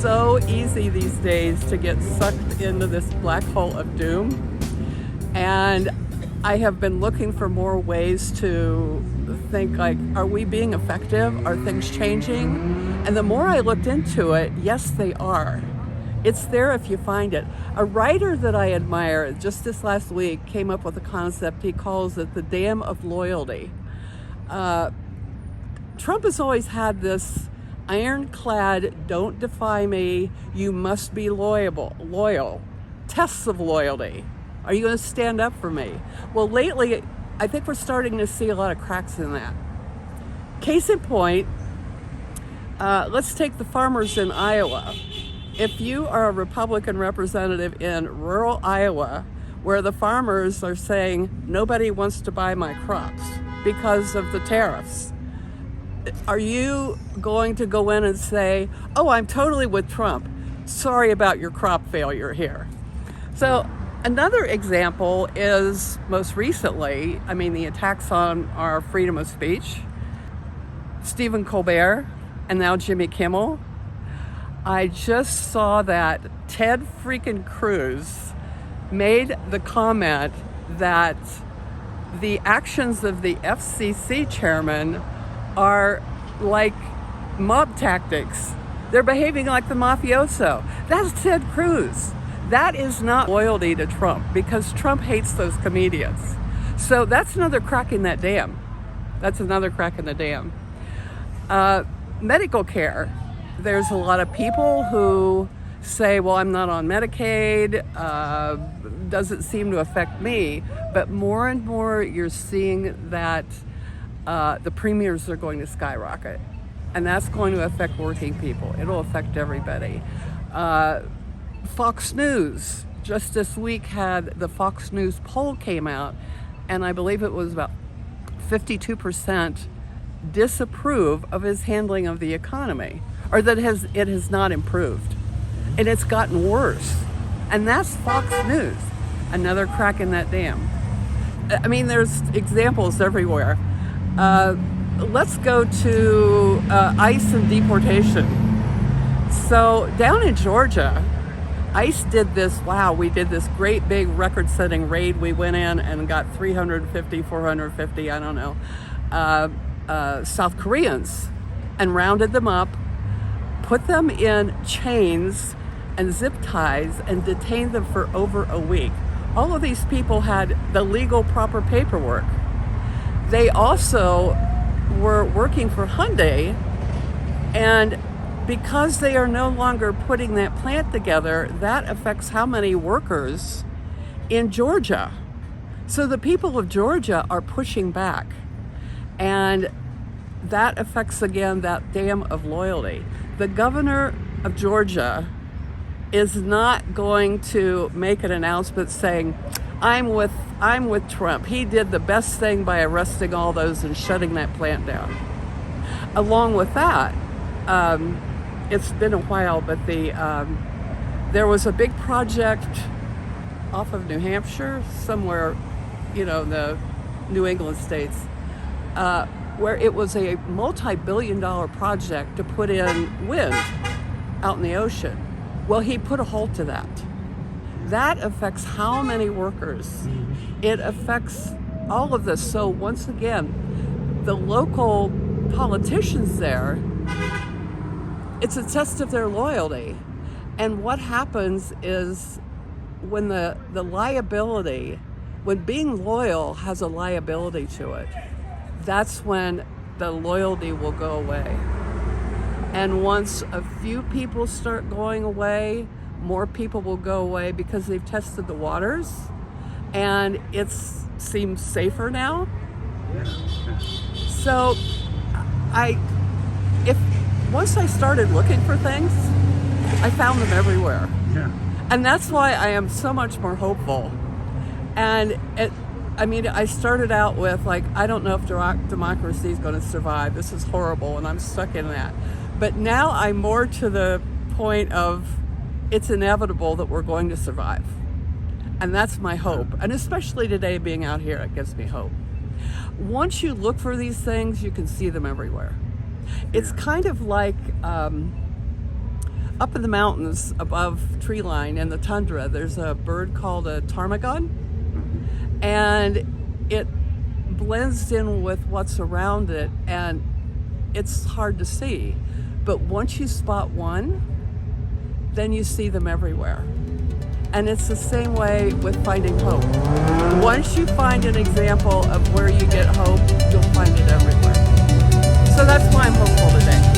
so easy these days to get sucked into this black hole of doom. And I have been looking for more ways to think like, are we being effective? Are things changing? And the more I looked into it, yes, they are. It's there if you find it. A writer that I admire just this last week came up with a concept. He calls it the dam of loyalty. Trump has always had this ironclad, don't defy me, you must be loyal, tests of loyalty. Are you going to stand up for me? Well, lately, I think we're starting to see a lot of cracks in that. Case in point, let's take the farmers in Iowa. If you are a Republican representative in rural Iowa, where the farmers are saying, nobody wants to buy my crops because of the tariffs, are you going to go in and say, oh, I'm totally with Trump. Sorry about your crop failure here. So another example is most recently, the attacks on our freedom of speech, Stephen Colbert, and now Jimmy Kimmel. I just saw that Ted freaking Cruz made the comment that the actions of the FCC chairman are like mob tactics. They're behaving like the mafioso. That's Ted Cruz. That is not loyalty to Trump, because Trump hates those comedians. So that's another crack in that dam. Medical care. There's a lot of people who say, well, I'm not on Medicaid, doesn't seem to affect me. But more and more you're seeing that the premiums are going to skyrocket. And that's going to affect working people. It'll affect everybody. Fox News, just this week had the Fox News poll came out, and I believe it was about 52% disapprove of his handling of the economy, or that it has not improved. And it's gotten worse. And that's Fox News, another crack in that dam. There's examples everywhere. Let's go to ICE and deportation. So down in Georgia, ICE did this, we did this great big record-setting raid. We went in and got 350, 450, I don't know, South Koreans, and rounded them up, put them in chains and zip ties, and detained them for over a week. All of these people had the legal proper paperwork. They also were working for Hyundai, and because they are no longer putting that plant together, that affects how many workers in Georgia. So the people of Georgia are pushing back, and that affects, again, that dam of loyalty. The governor of Georgia is not going to make an announcement saying, I'm with Trump. He did the best thing by arresting all those and shutting that plant down. Along with that, it's been a while, but there was a big project off of New Hampshire, somewhere, the New England states, where it was a multi-billion-dollar project to put in wind out in the ocean. Well, he put a halt to that. That affects how many workers? It affects all of this. So once again, the local politicians there, it's a test of their loyalty. And what happens is when the liability, when being loyal has a liability to it, that's when the loyalty will go away. And once a few people start going away, more people will go away because they've tested the waters and it seems safer now. So once I started looking for things, I found them everywhere. Yeah. And that's why I am so much more hopeful. And I started out with I don't know if democracy is going to survive. This is horrible and I'm stuck in that. But now I'm more to the point of it's inevitable that we're going to survive. And that's my hope. And especially today being out here, it gives me hope. Once you look for these things, you can see them everywhere. It's kind of like a Up in the mountains above tree line in the tundra, there's a bird called a ptarmigan, and it blends in with what's around it, and it's hard to see. But once you spot one, then you see them everywhere. And it's the same way with finding hope. Once you find an example of where you get hope, you'll find it everywhere. So that's why I'm hopeful today.